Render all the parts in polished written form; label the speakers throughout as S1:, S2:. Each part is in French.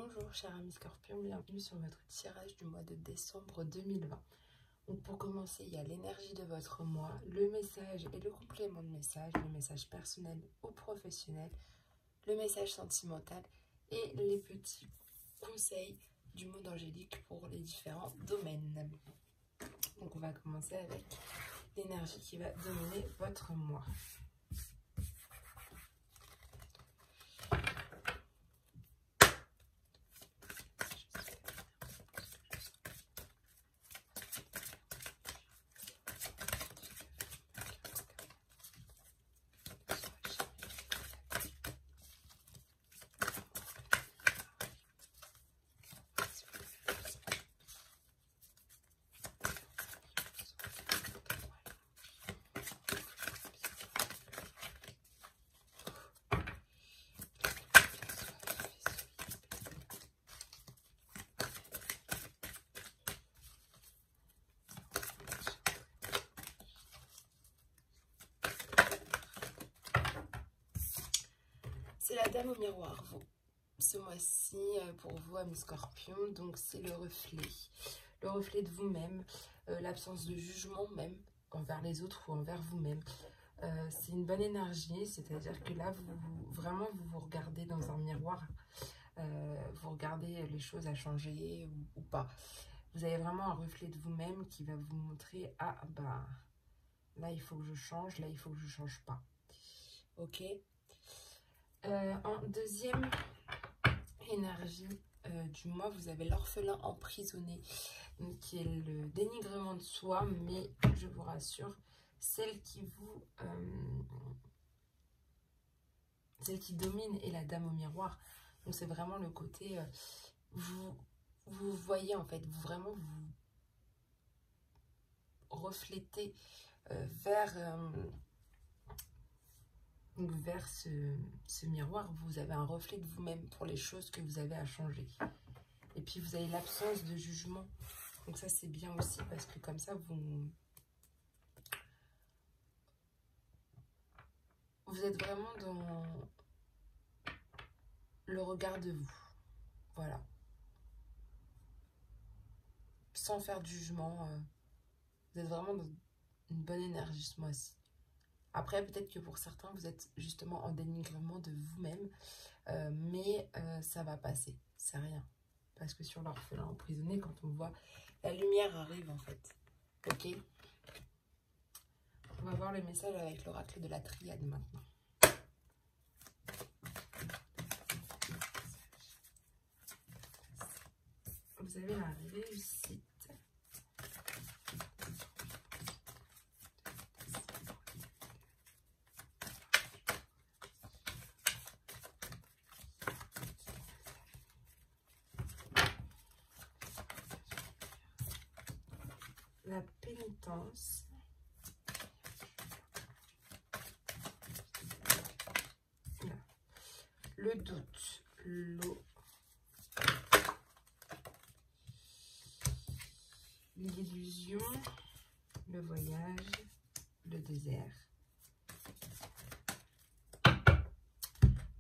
S1: Bonjour chers amis Scorpions, bienvenue sur votre tirage du mois de décembre 2020. Donc pour commencer, il y a l'énergie de votre mois, le message et le complément de message, le message personnel ou professionnel, le message sentimental et les petits conseils du monde angélique pour les différents domaines. Donc on va commencer avec l'énergie qui va dominer votre mois. C'est la dame au miroir, ce mois-ci, pour vous, amis Scorpions. Donc, c'est le reflet de vous-même, l'absence de jugement même envers les autres ou envers vous-même. C'est une bonne énergie, c'est-à-dire que là, vous regardez dans un miroir, vous regardez les choses à changer ou pas. Vous avez vraiment un reflet de vous-même qui va vous montrer, ah, bah, là, il faut que je change, là, il faut que je change pas. Ok ? En deuxième énergie du mois, vous avez l'orphelin emprisonné, qui est le dénigrement de soi, mais je vous rassure, celle qui domine est la dame au miroir. Donc c'est vraiment le côté, vous voyez en fait, vous reflétez vers ce miroir, vous avez un reflet de vous-même pour les choses que vous avez à changer. Et puis vous avez l'absence de jugement. Donc ça c'est bien aussi parce que comme ça vous êtes vraiment dans le regard de vous. Voilà. Sans faire de jugement. Vous êtes vraiment dans une bonne énergie ce mois-ci. Après, peut-être que pour certains, vous êtes justement en dénigrement de vous-même, mais ça va passer, c'est rien. Parce que sur l'orphelin emprisonné, quand on voit, la lumière arrive en fait. Ok ? On va voir le message avec l'oracle de la triade maintenant. Vous avez la réussite. La pénitence. Là. Le doute. L'eau. L'illusion. Le voyage. Le désert.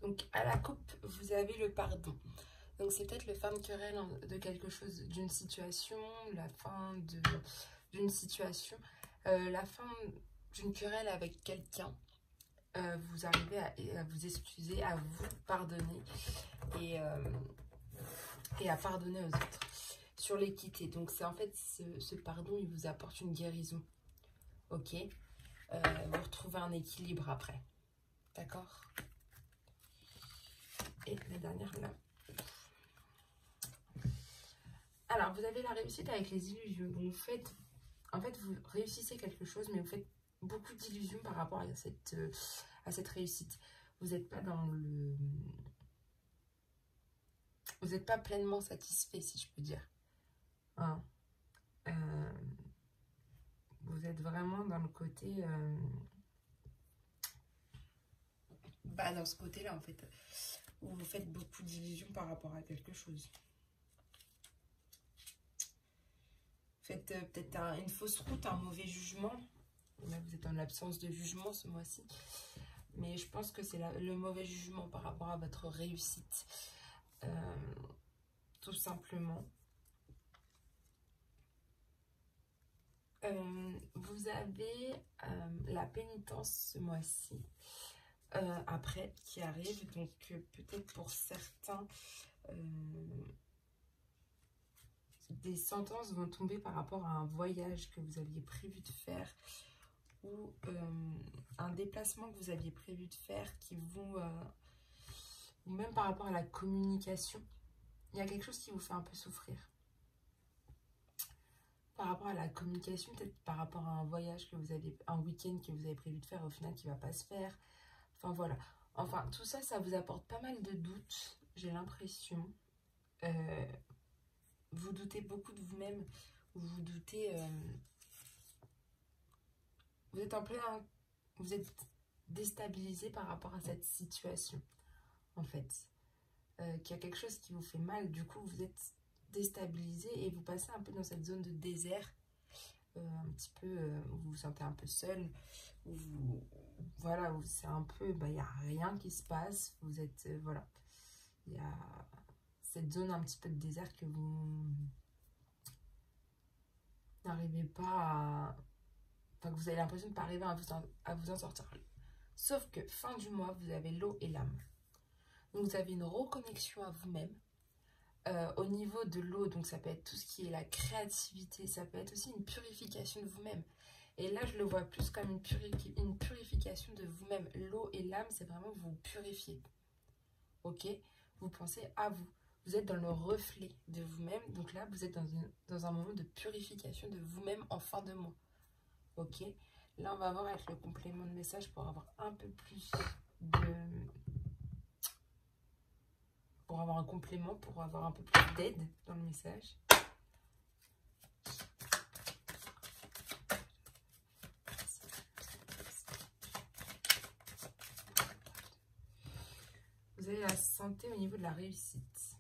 S1: Donc à la coupe, vous avez le pardon. Donc c'est peut-être le fin de querelle de quelque chose, d'une situation, la fin d'une situation, la fin d'une querelle avec quelqu'un. Vous arrivez à vous excuser, à vous pardonner et à pardonner aux autres. Sur l'équité, donc c'est en fait ce pardon, il vous apporte une guérison. Ok, vous retrouvez un équilibre après. D'accord? Et la dernière là. Alors, vous avez la réussite avec les illusions. Donc, vous réussissez quelque chose, mais vous faites beaucoup d'illusions par rapport à cette réussite. Vous n'êtes pas dans le... Vous n'êtes pas pleinement satisfait, si je peux dire. Hein. Vous êtes vraiment dans le côté... dans ce côté-là, en fait, où vous faites beaucoup d'illusions par rapport à quelque chose. Faites peut-être une fausse route, un mauvais jugement. Là, vous êtes en absence de jugement ce mois-ci. Mais je pense que c'est le mauvais jugement par rapport à votre réussite. tout simplement. Vous avez la pénitence ce mois-ci, après, qui arrive. Donc, peut-être pour certains, des sentences vont tomber par rapport à un voyage que vous aviez prévu de faire ou un déplacement que vous aviez prévu de faire qui vont, ou même par rapport à la communication, il y a quelque chose qui vous fait un peu souffrir. Par rapport à la communication, peut-être par rapport à un voyage que vous avez, un week-end que vous avez prévu de faire, au final qui ne va pas se faire. Enfin voilà. Enfin, tout ça, ça vous apporte pas mal de doutes, j'ai l'impression. Vous doutez beaucoup de vous-même, vous doutez, vous êtes en plein, vous êtes déstabilisé par rapport à cette situation, en fait. Qu'il y a quelque chose qui vous fait mal, du coup vous êtes déstabilisé et vous passez un peu dans cette zone de désert, un petit peu, vous vous sentez un peu seul, vous, voilà, c'est un peu, il n'y a rien qui se passe, vous êtes, voilà, il y a cette zone un petit peu de désert que vous n'arrivez pas à, enfin que vous avez l'impression de ne pas arriver à vous en sortir. Sauf que fin du mois, vous avez l'eau et l'âme. Donc vous avez une reconnexion à vous-même. Au niveau de l'eau, donc ça peut être tout ce qui est la créativité, ça peut être aussi une purification de vous-même. Et là, je le vois plus comme une purification de vous-même. L'eau et l'âme, c'est vraiment vous purifier. Ok? Vous pensez à vous. Vous êtes dans le reflet de vous-même. Donc là, vous êtes dans un moment de purification de vous-même en fin de mois. Ok? Là, on va voir avec le complément de message pour avoir un peu plus de... pour avoir un complément, pour avoir un peu plus d'aide dans le message. Vous avez la santé au niveau de la réussite.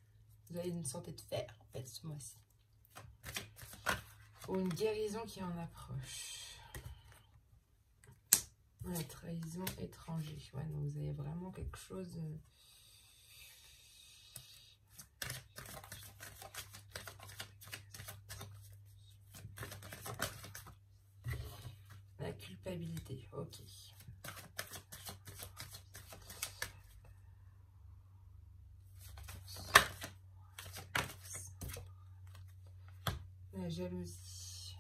S1: Vous avez une santé de fer, en fait, ce mois-ci. Ou une guérison qui en approche. Ouais, trahison, étranger. Ouais, donc vous avez vraiment quelque chose... La culpabilité, ok. La jalousie.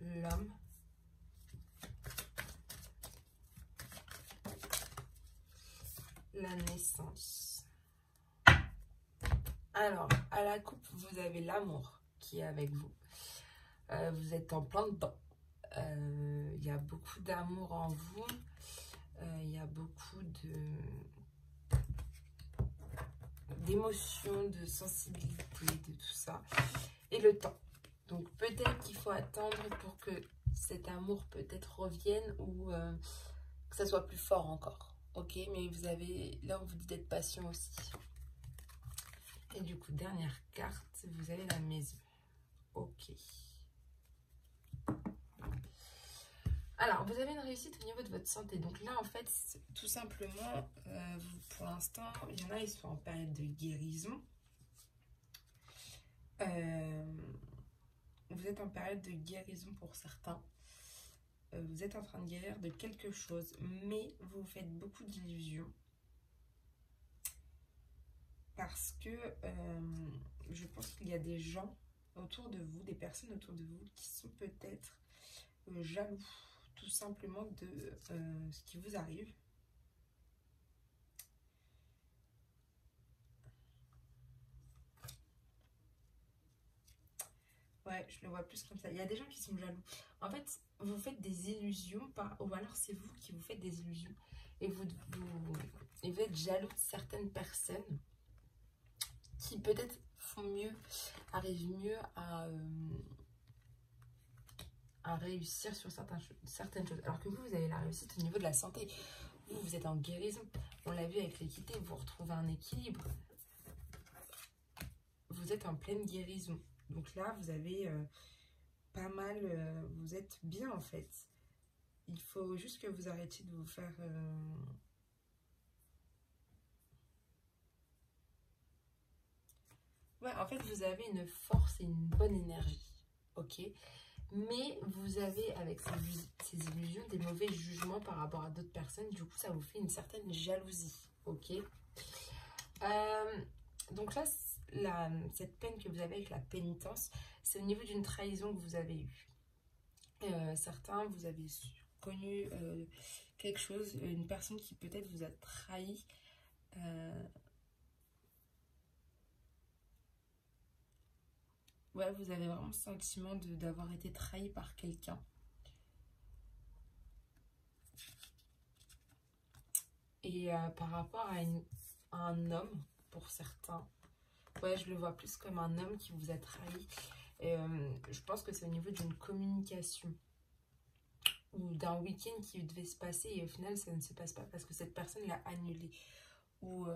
S1: L'homme. La naissance. Alors, à la coupe, vous avez l'amour qui est avec vous. Vous êtes en plein dedans. Il y a beaucoup d'amour en vous. Il y a beaucoup d'émotions, de sensibilité, de tout ça. Et le temps. Donc peut-être qu'il faut attendre pour que cet amour peut-être revienne ou que ça soit plus fort encore. Ok, mais vous avez, là on vous dit d'être patient aussi. Et du coup, dernière carte, vous avez la maison. Ok. Alors, vous avez une réussite au niveau de votre santé. Donc là, en fait, tout simplement, pour l'instant, il y en a, ils sont en période de guérison. Vous êtes en période de guérison pour certains. Vous êtes en train de guérir de quelque chose, mais vous faites beaucoup d'illusions. Parce que je pense qu'il y a des gens autour de vous, des personnes autour de vous qui sont peut-être jaloux, tout simplement de ce qui vous arrive. Ouais, je le vois plus comme ça. Il y a des gens qui sont jaloux. En fait, vous faites des illusions, ou alors c'est vous qui vous faites des illusions. Et vous êtes jaloux de certaines personnes qui peut-être font mieux, arrivent mieux à réussir sur certaines choses. Alors que vous avez la réussite au niveau de la santé. Vous êtes en guérison. On l'a vu avec l'équité, vous retrouvez un équilibre. Vous êtes en pleine guérison. Donc là, vous avez pas mal, vous êtes bien en fait. Il faut juste que vous arrêtiez de vous faire... Ouais, en fait, vous avez une force et une bonne énergie, ok? Mais vous avez, avec ces illusions, des mauvais jugements par rapport à d'autres personnes. Du coup, ça vous fait une certaine jalousie, ok? Donc là, cette peine que vous avez avec la pénitence, c'est au niveau d'une trahison que vous avez eue. Certains, vous avez connu quelque chose, une personne qui peut-être vous a trahi. Ouais, vous avez vraiment le sentiment d'avoir été trahi par quelqu'un. Et par rapport à un homme, pour certains, ouais, je le vois plus comme un homme qui vous a trahi. Et, je pense que c'est au niveau d'une communication ou d'un week-end qui devait se passer et au final ça ne se passe pas parce que cette personne l'a annulé. Ou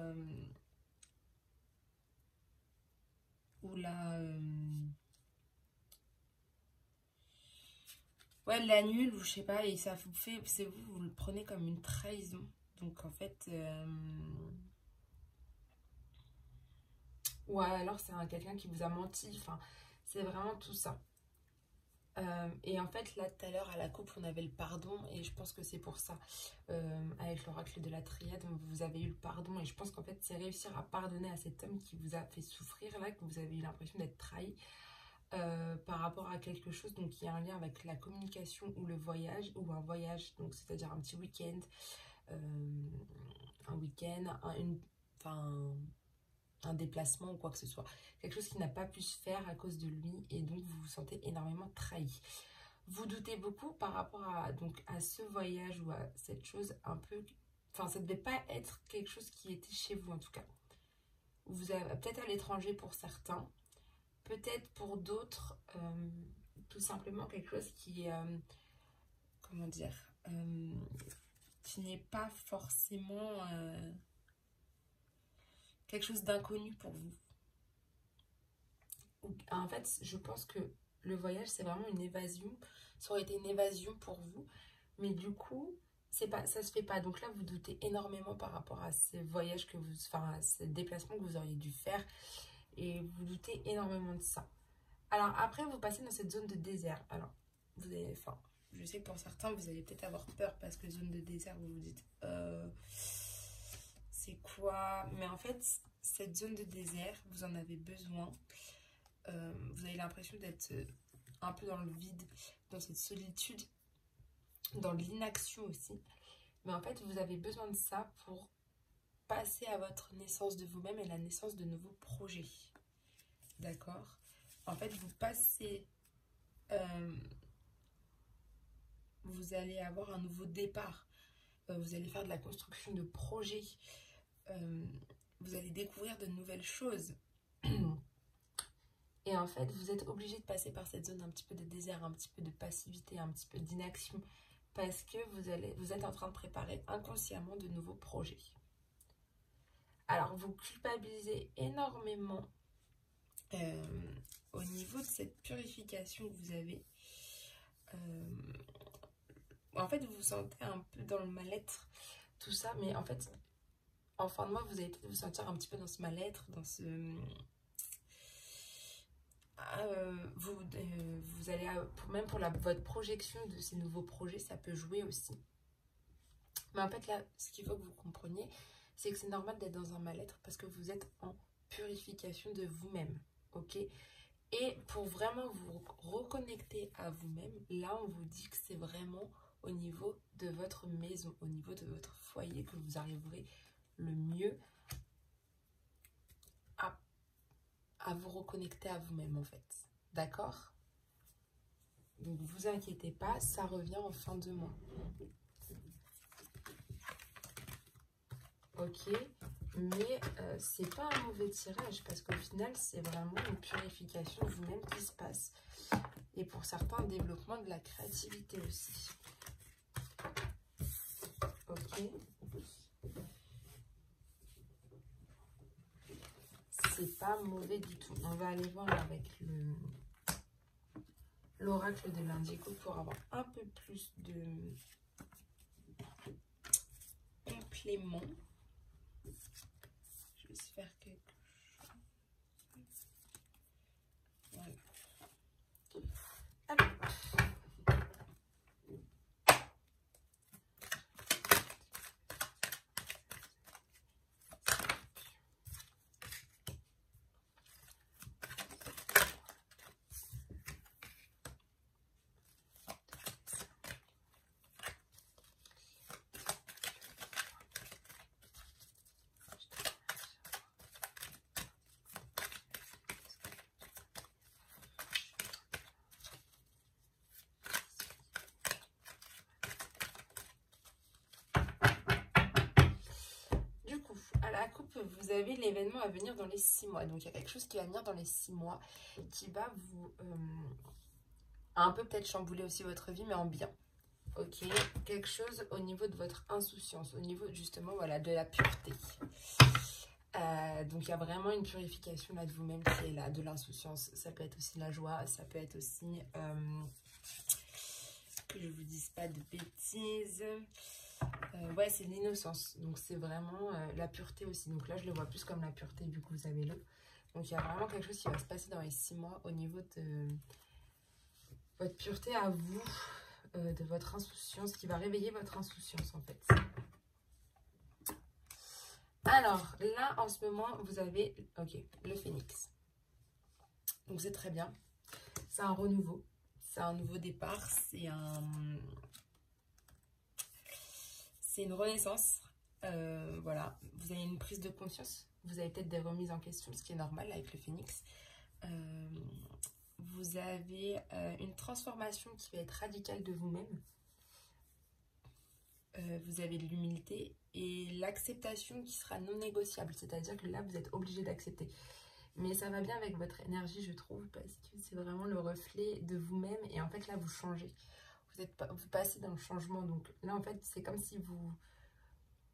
S1: la... ouais, elle l'annule ou je sais pas et ça vous fait... vous le prenez comme une trahison. Donc en fait... ouais, alors c'est quelqu'un qui vous a menti. Enfin, c'est vraiment tout ça. Et en fait, là, tout à l'heure, à la coupe, on avait le pardon. Et je pense que c'est pour ça. Avec l'oracle de la triade, vous avez eu le pardon. Et je pense qu'en fait, c'est réussir à pardonner à cet homme qui vous a fait souffrir, là, que vous avez eu l'impression d'être trahi par rapport à quelque chose. Donc, il y a un lien avec la communication ou le voyage, ou un voyage. Donc, c'est-à-dire un petit week-end. Un week-end, un déplacement ou quoi que ce soit. Quelque chose qui n'a pas pu se faire à cause de lui et donc vous vous sentez énormément trahi. Vous doutez beaucoup par rapport à ce voyage ou à cette chose un peu... Enfin, ça ne devait pas être quelque chose qui était chez vous en tout cas. Vous avez peut-être à l'étranger pour certains, peut-être pour d'autres, tout simplement quelque chose qui... comment dire qui n'est pas forcément... quelque chose d'inconnu pour vous. En fait, je pense que le voyage, c'est vraiment une évasion. Ça aurait été une évasion pour vous. Mais du coup, ça se fait pas. Donc là, vous doutez énormément par rapport à ces voyages à ces déplacements que vous auriez dû faire. Et vous doutez énormément de ça. Alors après, vous passez dans cette zone de désert. Alors, je sais que pour certains, vous allez peut-être avoir peur parce que zone de désert, vous vous dites... c'est quoi? Mais en fait, cette zone de désert, vous en avez besoin. Vous avez l'impression d'être un peu dans le vide, dans cette solitude, dans l'inaction aussi. Mais en fait, vous avez besoin de ça pour passer à votre naissance de vous-même et la naissance de nouveaux projets. D'accord? En fait, vous passez... vous allez avoir un nouveau départ. Vous allez faire de la construction de projets. Vous allez découvrir de nouvelles choses. Et en fait, vous êtes obligé de passer par cette zone un petit peu de désert, un petit peu de passivité, un petit peu d'inaction, parce que vous êtes en train de préparer inconsciemment de nouveaux projets. Alors, vous culpabilisez énormément au niveau de cette purification que vous avez. En fait, vous vous sentez un peu dans le mal-être, tout ça, mais en fait, en fin de mois, vous allez peut-être vous sentir un petit peu dans ce mal-être, dans ce... vous allez, même pour votre projection de ces nouveaux projets, ça peut jouer aussi. Mais en fait, là, ce qu'il faut que vous compreniez, c'est que c'est normal d'être dans un mal-être parce que vous êtes en purification de vous-même, ok? Et pour vraiment vous reconnecter à vous-même, là, on vous dit que c'est vraiment au niveau de votre maison, au niveau de votre foyer que vous arriverez le mieux à vous reconnecter à vous-même, en fait. D'accord? Donc, vous inquiétez pas, ça revient en fin de mois. Ok? Mais c'est pas un mauvais tirage parce qu'au final, c'est vraiment une purification de vous-même qui se passe. Et pour certains, un développement de la créativité aussi. Ok? c'est pas mauvais du tout. On va aller voir avec l'oracle de l'Indigo pour avoir un peu plus de compléments. Je vais se faire quelque chose. Voilà. Hop. À la coupe, vous avez l'événement à venir dans les 6 mois. Donc, il y a quelque chose qui va venir dans les 6 mois qui va vous un peu peut-être chambouler aussi votre vie, mais en bien. Ok, quelque chose au niveau de votre insouciance, au niveau justement, voilà, de la pureté. Donc, il y a vraiment une purification là de vous-même qui est là, de l'insouciance. Ça peut être aussi la joie, ça peut être aussi que je vous dise pas de bêtises. Ouais, c'est l'innocence. Donc, c'est vraiment la pureté aussi. Donc, là, je le vois plus comme la pureté vu que vous avez l'eau. Donc, il y a vraiment quelque chose qui va se passer dans les 6 mois au niveau de votre pureté à vous, de votre insouciance, qui va réveiller votre insouciance, en fait. Alors, là, en ce moment, vous avez, ok, le phénix. Donc, c'est très bien. C'est un renouveau. C'est un nouveau départ. C'est une renaissance. Voilà, vous avez une prise de conscience, vous avez peut-être des remises en question, ce qui est normal avec le phénix. Vous avez une transformation qui va être radicale de vous-même. Vous avez de l'humilité et l'acceptation qui sera non négociable, c'est-à-dire que là, vous êtes obligé d'accepter. Mais ça va bien avec votre énergie, je trouve, parce que c'est vraiment le reflet de vous-même et en fait, là, vous changez. Vous passez dans le changement, donc là, en fait, c'est comme si vous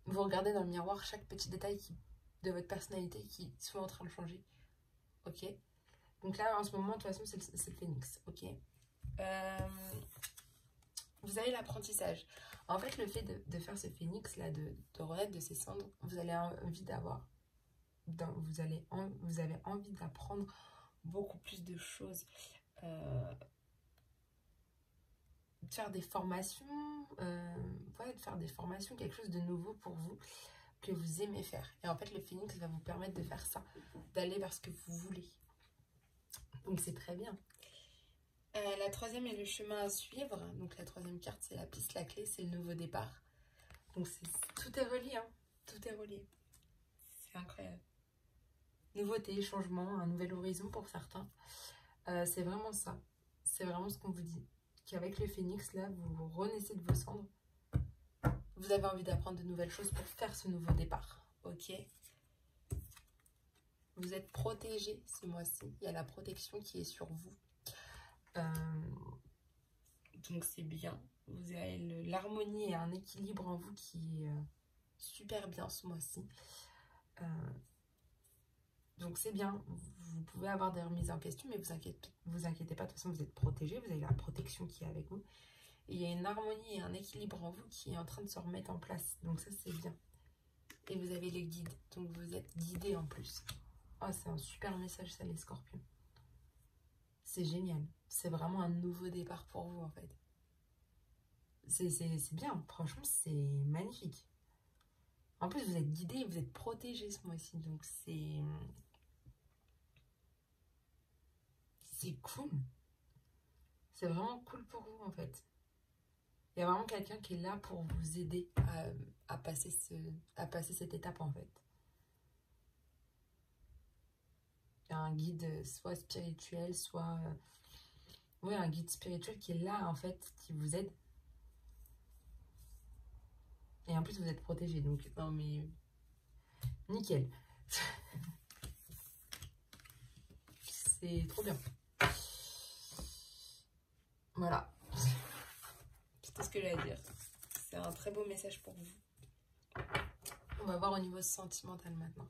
S1: regardez dans le miroir chaque petit détail de votre personnalité qui soit en train de changer. Ok? Donc là, en ce moment, de toute façon, c'est le phénix. Ok? Vous avez l'apprentissage. En fait, le fait de faire ce phénix, là, de renaître de ses cendres, vous avez envie d'avoir... Vous avez envie d'apprendre beaucoup plus de choses. De faire des formations, ouais, de faire des formations, quelque chose de nouveau pour vous, que vous aimez faire. Et en fait, le phénix va vous permettre de faire ça, d'aller vers ce que vous voulez. Donc, c'est très bien. La troisième est le chemin à suivre. Donc, la troisième carte, c'est la piste, la clé, c'est le nouveau départ. Donc, tout est relié, hein. Tout est relié. C'est incroyable. Nouveauté, changement, un nouvel horizon pour certains. C'est vraiment ça. C'est vraiment ce qu'on vous dit. Qu'avec le phénix, là, vous renaissez de vos cendres. Vous avez envie d'apprendre de nouvelles choses pour faire ce nouveau départ. Ok? Vous êtes protégé ce mois-ci. Il y a la protection qui est sur vous. Donc, c'est bien. Vous avez l'harmonie et un équilibre en vous qui est super bien ce mois-ci. Donc, c'est bien. Vous pouvez avoir des remises en question, mais vous inquiétez pas. De toute façon, vous êtes protégé. Vous avez la protection qui est avec vous. Et il y a une harmonie et un équilibre en vous qui est en train de se remettre en place. Donc, ça, c'est bien. Et vous avez les guides. Donc, vous êtes guidés en plus. Oh, c'est un super message, ça, les scorpions. C'est génial. C'est vraiment un nouveau départ pour vous, en fait. C'est bien. Franchement, c'est magnifique. En plus, vous êtes guidés, vous êtes protégés ce mois-ci. Donc, c'est cool. C'est vraiment cool pour vous, en fait. Il y a vraiment quelqu'un qui est là pour vous aider à passer cette étape, en fait. Il y a un guide soit spirituel, soit... oui, un guide spirituel qui est là, en fait, qui vous aide. Et en plus, vous êtes protégé. Donc, non, mais... nickel. C'est trop bien. Voilà. C'est tout ce que j'ai à dire. C'est un très beau message pour vous. On va voir au niveau sentimental maintenant.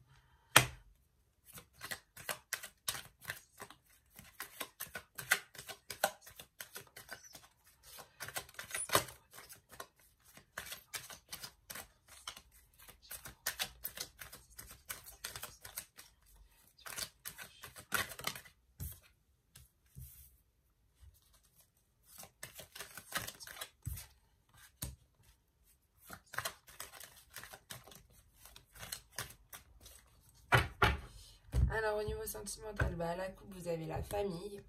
S1: Alors, au niveau sentimental, à la coupe, vous avez la famille.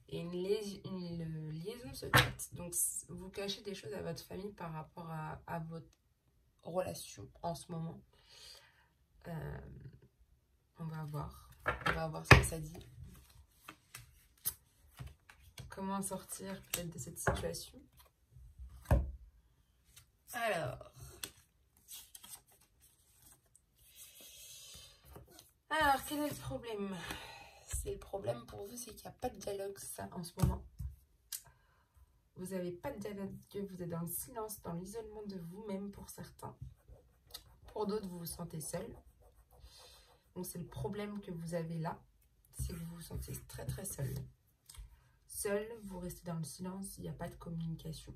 S1: Et une liaison secrète. Donc, vous cachez des choses à votre famille par rapport à votre relation en ce moment. On va voir. On va voir ce que ça dit. Comment sortir peut-être de cette situation. Alors, quel est le problème? C'est le problème pour vous, c'est qu'il n'y a pas de dialogue, ça, en ce moment. Vous n'avez pas de dialogue, vous êtes dans le silence, dans l'isolement de vous-même pour certains. Pour d'autres, vous vous sentez seul. Donc, c'est le problème que vous avez là, c'est que vous vous sentez très très seul. Seul, vous restez dans le silence, il n'y a pas de communication.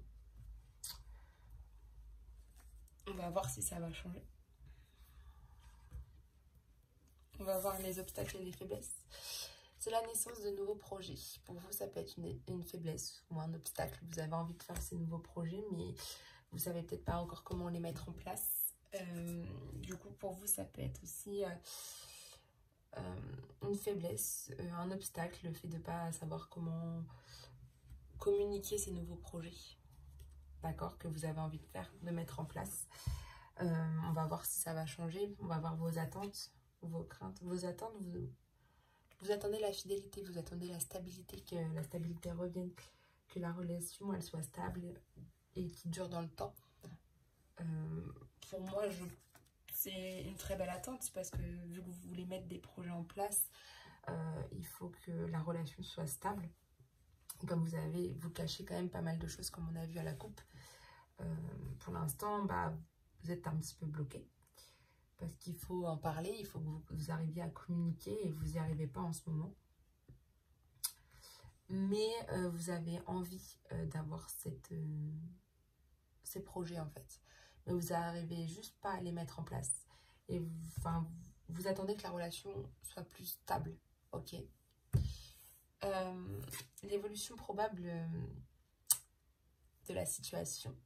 S1: On va voir si ça va changer. On va voir les obstacles et les faiblesses. C'est la naissance de nouveaux projets. Pour vous, ça peut être une faiblesse ou un obstacle. Vous avez envie de faire ces nouveaux projets, mais vous ne savez peut-être pas encore comment les mettre en place. Du coup, pour vous, ça peut être aussi une faiblesse, un obstacle, le fait de ne pas savoir comment communiquer ces nouveaux projets. D'accord, que vous avez envie de faire, de mettre en place. On va voir si ça va changer. On va voir vos attentes, vos craintes, vos attentes. Vous attendez la fidélité, vous attendez la stabilité, que la stabilité revienne, que la relation elle soit stable et qui dure dans le temps. Pour moi, c'est une très belle attente parce que vu que vous voulez mettre des projets en place, il faut que la relation soit stable. Et comme vous cachez quand même pas mal de choses comme on a vu à la coupe. Pour l'instant, vous êtes un petit peu bloqué. Parce qu'il faut en parler, il faut que vous arriviez à communiquer et vous n'y arrivez pas en ce moment. Mais vous avez envie d'avoir ces projets en fait. Mais vous n'arrivez juste pas à les mettre en place. Et vous attendez que la relation soit plus stable. Ok. L'évolution probable de la situation.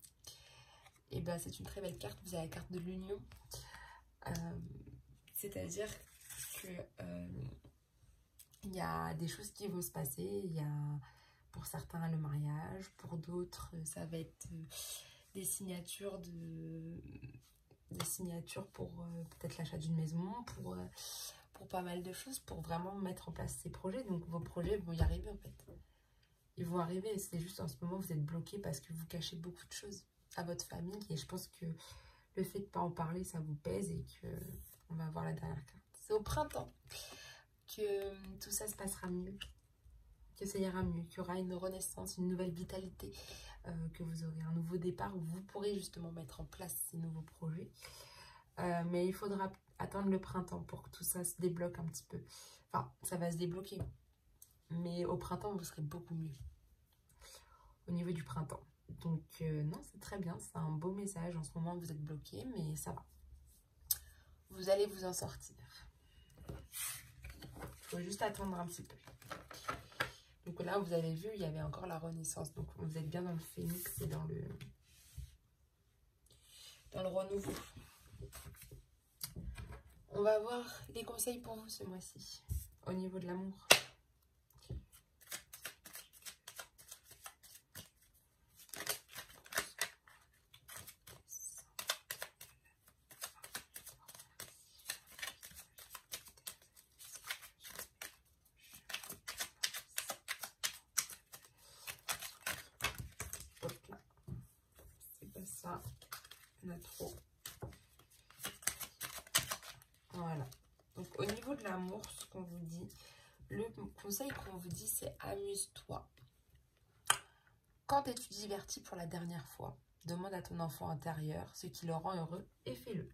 S1: Et c'est une très belle carte. Vous avez la carte de l'union. C'est-à-dire que il y a des choses qui vont se passer. Il y a pour certains le mariage, pour d'autres ça va être des signatures pour peut-être l'achat d'une maison, pour pas mal de choses, pour vraiment mettre en place ces projets. Donc vos projets vont y arriver en fait. Ils vont arriver, c'est juste en ce moment vous êtes bloqué parce que vous cachez beaucoup de choses à votre famille et je pense que le fait de ne pas en parler, ça vous pèse et que on va voir la dernière carte. C'est au printemps que tout ça se passera mieux, que ça ira mieux, qu'il y aura une renaissance, une nouvelle vitalité, que vous aurez un nouveau départ où vous pourrez justement mettre en place ces nouveaux projets. Mais il faudra attendre le printemps pour que tout ça se débloque un petit peu. Enfin, ça va se débloquer. Mais au printemps, vous serez beaucoup mieux. Au niveau du printemps. Donc, non, c'est très bien. C'est un beau message. En ce moment, vous êtes bloqué, mais ça va. Vous allez vous en sortir. Il faut juste attendre un petit peu. Donc là, vous avez vu, il y avait encore la renaissance. Donc, vous êtes bien dans le phénix et dans le renouveau. On va voir les conseils pour vous ce mois-ci, au niveau de l'amour. Ça, on a trop. Voilà. Donc, au niveau de l'amour, ce qu'on vous dit, le conseil qu'on vous dit, c'est amuse-toi. Quand es-tu diverti pour la dernière fois? Demande à ton enfant intérieur ce qui le rend heureux et fais-le.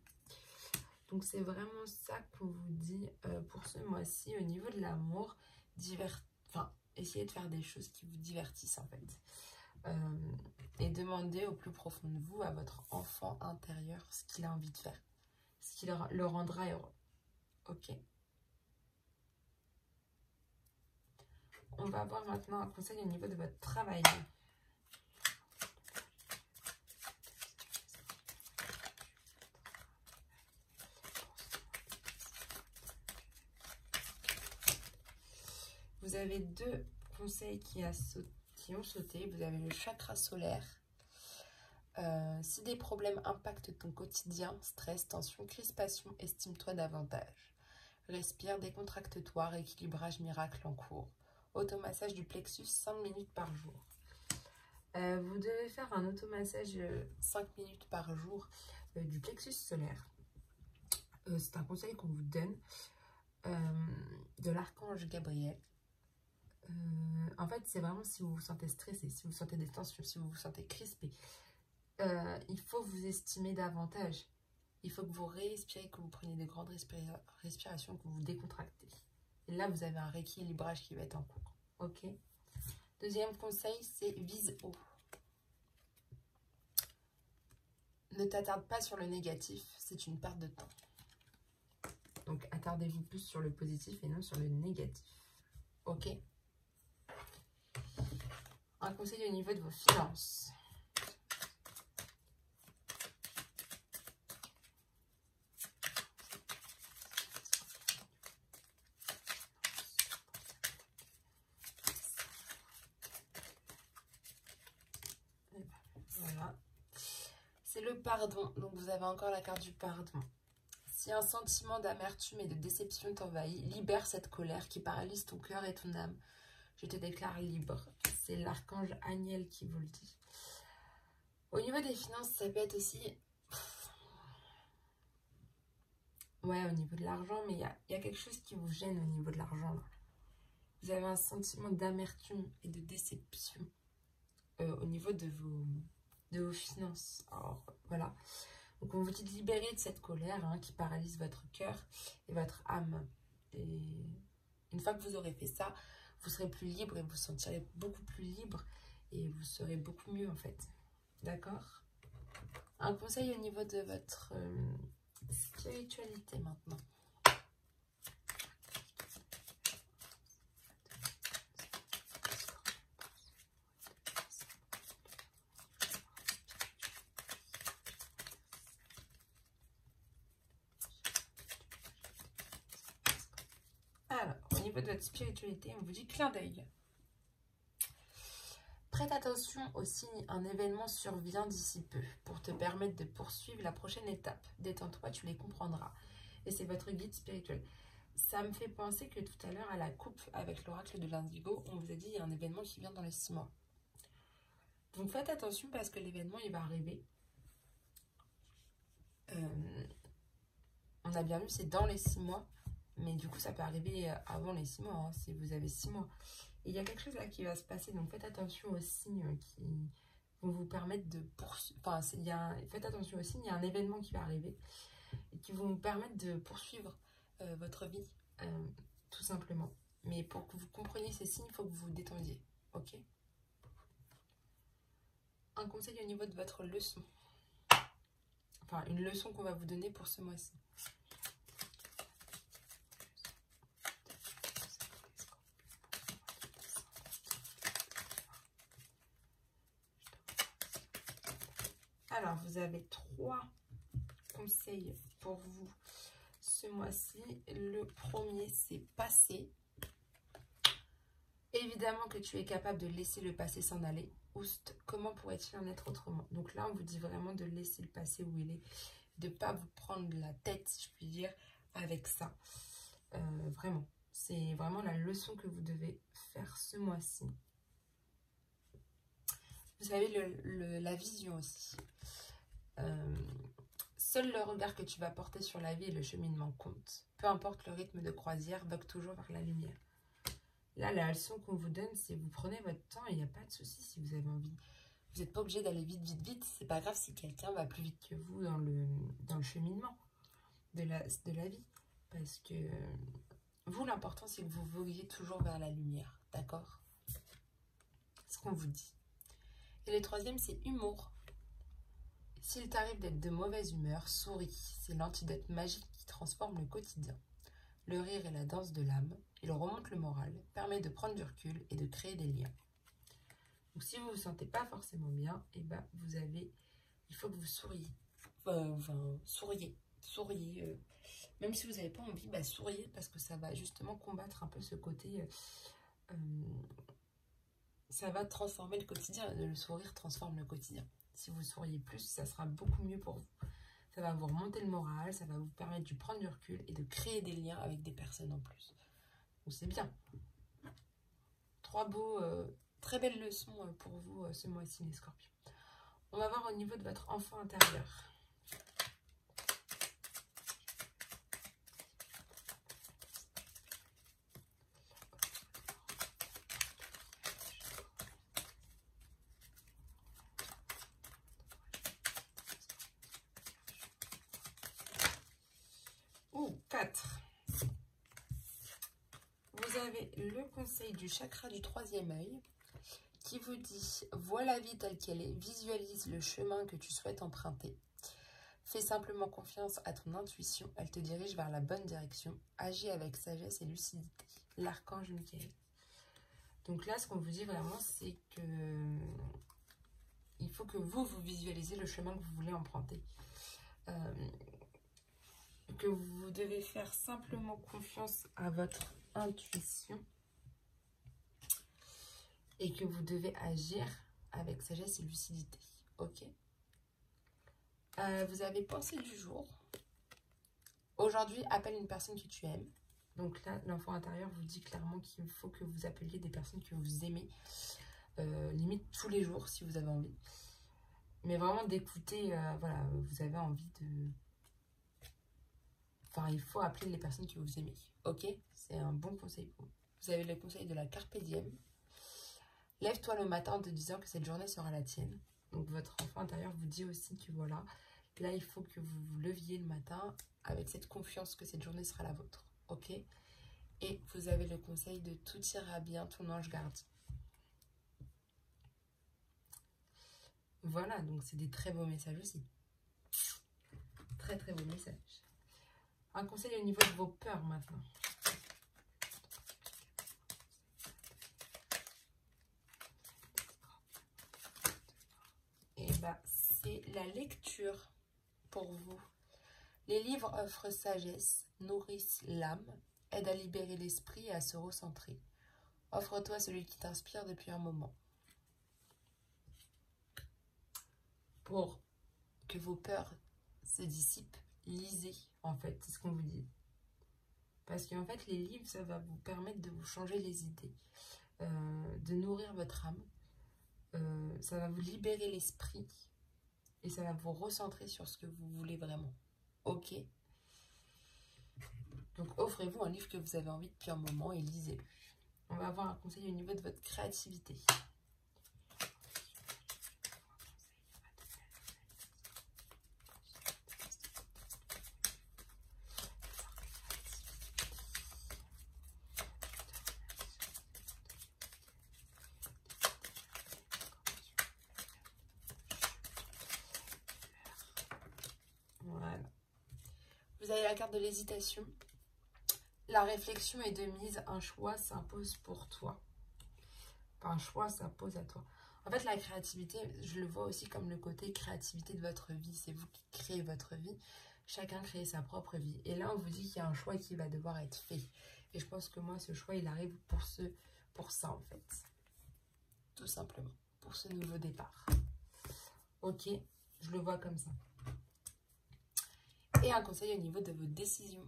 S1: Donc, c'est vraiment ça qu'on vous dit pour ce mois-ci au niveau de l'amour. Essayez de faire des choses qui vous divertissent en fait. Et demandez au plus profond de vous, à votre enfant intérieur, ce qu'il a envie de faire, ce qui le rendra heureux. Ok. On va voir maintenant un conseil au niveau de votre travail. vous avez deux conseils qui ont sauté. Vous avez le chakra solaire. Si des problèmes impactent ton quotidien, stress, tension, crispation, estime-toi davantage. Respire, décontracte-toi, rééquilibrage miracle en cours. Automassage du plexus 5 minutes par jour. Vous devez faire un automassage 5 minutes par jour du plexus solaire. C'est un conseil qu'on vous donne de l'archange Gabriel. En fait, c'est vraiment si vous vous sentez stressé, si vous sentez des tensions, si vous vous sentez crispé. Il faut vous estimer davantage. Il faut que vous respirez, que vous preniez de grandes respirations, que vous décontractez. Et là, vous avez un rééquilibrage qui va être en cours. Ok. Deuxième conseil, c'est vise haut. Ne t'attarde pas sur le négatif, c'est une perte de temps. Donc, attardez-vous plus sur le positif et non sur le négatif. Ok. Un conseil au niveau de vos finances. Voilà. C'est le pardon. Donc, vous avez encore la carte du pardon. Si un sentiment d'amertume et de déception t'envahit, libère cette colère qui paralyse ton cœur et ton âme. Je te déclare libre. C'est l'archange Aniel qui vous le dit. Au niveau des finances, ça peut être aussi... Ouais, au niveau de l'argent, mais il y a quelque chose qui vous gêne au niveau de l'argent. Vous avez un sentiment d'amertume et de déception au niveau de vos finances. Alors, voilà. Donc, on vous dit de libérer de cette colère qui paralyse votre cœur et votre âme. Et une fois que vous aurez fait ça, vous serez plus libre et vous vous sentirez beaucoup plus libre et vous serez beaucoup mieux en fait. D'accord? Un conseil au niveau de votre spiritualité maintenant. Alors, au niveau de votre spiritualité, on vous dit clin d'œil. Prête attention aux signes, un événement survient d'ici peu pour te permettre de poursuivre la prochaine étape. Détends-toi, tu les comprendras. Et c'est votre guide spirituel. Ça me fait penser que tout à l'heure, à la coupe avec l'oracle de l'Indigo, on vous a dit qu'il y a un événement qui vient dans les 6 mois. Donc faites attention parce que l'événement, il va arriver. On a bien vu, c'est dans les 6 mois. Mais du coup, ça peut arriver avant les 6 mois, si vous avez 6 mois. Et il y a quelque chose là qui va se passer, donc faites attention aux signes qui vont vous permettre de poursuivre. Enfin, faites attention aux signes, il y a un événement qui va arriver et qui vont vous permettre de poursuivre votre vie, tout simplement. Mais pour que vous compreniez ces signes, il faut que vous vous détendiez, ok? Un conseil au niveau de votre leçon. Enfin, une leçon qu'on va vous donner pour ce mois-ci. Alors, vous avez 3 conseils pour vous ce mois-ci. Le premier, c'est passer. Évidemment que tu es capable de laisser le passé s'en aller. Oust, comment pourrait-il en être autrement? Donc là, on vous dit vraiment de laisser le passé où il est. De ne pas vous prendre la tête, si je puis dire, avec ça. Vraiment. C'est vraiment la leçon que vous devez faire ce mois-ci. Vous savez, la vision aussi. Seul le regard que tu vas porter sur la vie et le cheminement compte. Peu importe le rythme de croisière, vogue toujours vers la lumière. Là, la leçon qu'on vous donne, c'est vous prenez votre temps et il n'y a pas de souci si vous avez envie. Vous n'êtes pas obligé d'aller vite, vite, vite. C'est pas grave si quelqu'un va plus vite que vous dans le cheminement de la vie. Parce que vous, l'important, c'est que vous voguiez toujours vers la lumière. D'accord? C'est ce qu'on vous dit. Et le troisième, c'est humour. S'il t'arrive d'être de mauvaise humeur, souris. C'est l'antidote magique qui transforme le quotidien. Le rire est la danse de l'âme. Il remonte le moral, permet de prendre du recul et de créer des liens. Donc si vous ne vous sentez pas forcément bien, eh ben, il faut que vous souriez. Souriez. Même si vous n'avez pas envie, souriez parce que ça va justement combattre un peu ce côté ça va transformer le quotidien. Le sourire transforme le quotidien. Si vous souriez plus, ça sera beaucoup mieux pour vous. Ça va vous remonter le moral, ça va vous permettre de prendre du recul et de créer des liens avec des personnes en plus. Donc c'est bien. Très belles leçons pour vous ce mois-ci, les scorpions. On va voir au niveau de votre enfant intérieur. Ouh, 4. Vous avez le conseil du chakra du troisième œil qui vous dit « Vois la vie telle qu'elle est, visualise le chemin que tu souhaites emprunter. Fais simplement confiance à ton intuition, elle te dirige vers la bonne direction. Agis avec sagesse et lucidité. » L'archange Michael. Donc là, ce qu'on vous dit vraiment, c'est que il faut que vous visualisez le chemin que vous voulez emprunter. Que vous devez faire simplement confiance à votre intuition et que vous devez agir avec sagesse et lucidité. Ok. Vous avez pensée du jour. Aujourd'hui, appelle une personne que tu aimes. Donc là, l'enfant intérieur vous dit clairement qu'il faut que vous appeliez des personnes que vous aimez. Limite tous les jours si vous avez envie. Mais vraiment d'écouter, voilà, vous avez envie de... Enfin, il faut appeler les personnes que vous aimez. Ok? C'est un bon conseil pour vous. Vous avez le conseil de la Carpe Diem. Lève-toi le matin en te disant que cette journée sera la tienne. Donc votre enfant intérieur vous dit aussi que voilà, là il faut que vous vous leviez le matin avec cette confiance que cette journée sera la vôtre. Ok? Et vous avez le conseil de tout ira bien, ton ange gardien. Voilà, donc c'est des très beaux messages aussi. Très très beaux messages. Un conseil au niveau de vos peurs maintenant. Et bah, c'est la lecture pour vous. Les livres offrent sagesse, nourrissent l'âme, aident à libérer l'esprit et à se recentrer. Offre-toi celui qui t'inspire depuis un moment. Pour que vos peurs se dissipent, lisez, en fait, c'est ce qu'on vous dit. Parce qu'en fait, les livres, ça va vous permettre de vous changer les idées, de nourrir votre âme. Ça va vous libérer l'esprit et ça va vous recentrer sur ce que vous voulez vraiment. Ok? Donc, offrez-vous un livre que vous avez envie depuis un moment et lisez-le. On va avoir un conseil au niveau de votre créativité. Voilà. Vous avez la carte de l'hésitation. La réflexion est de mise, un choix s'impose pour toi. Un choix s'impose à toi. En fait, la créativité, je le vois aussi comme le côté créativité de votre vie. C'est vous qui créez votre vie. Chacun crée sa propre vie. Et là, on vous dit qu'il y a un choix qui va devoir être fait. Et je pense que moi, ce choix, il arrive pour ça, en fait. Tout simplement. Pour ce nouveau départ. Ok, je le vois comme ça. Et un conseil au niveau de vos décisions.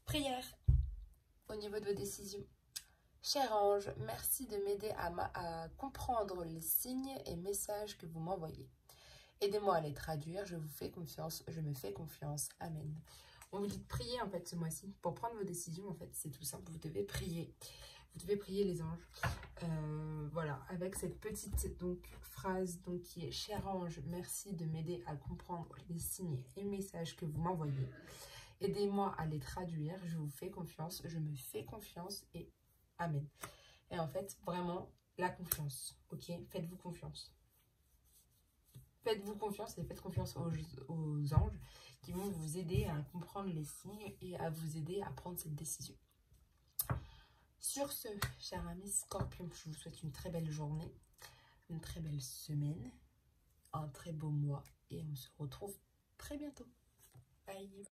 S1: Prière au niveau de vos décisions. Cher ange, merci de m'aider à comprendre les signes et messages que vous m'envoyez. Aidez-moi à les traduire, je vous fais confiance, je me fais confiance. Amen. On vous dit de prier en fait ce mois-ci. Pour prendre vos décisions, en fait, c'est tout simple, vous devez prier. Vous devez prier les anges. Voilà, avec cette petite phrase qui est « Cher ange, merci de m'aider à comprendre les signes et messages que vous m'envoyez. Aidez-moi à les traduire, je vous fais confiance, je me fais confiance et amen. » Et en fait, vraiment, la confiance, ok? Faites-vous confiance. Faites-vous confiance et faites confiance aux anges qui vont vous aider à comprendre les signes et à vous aider à prendre cette décision. Sur ce, chers amis Scorpion, je vous souhaite une très belle journée, une très belle semaine, un très beau mois et on se retrouve très bientôt. Bye!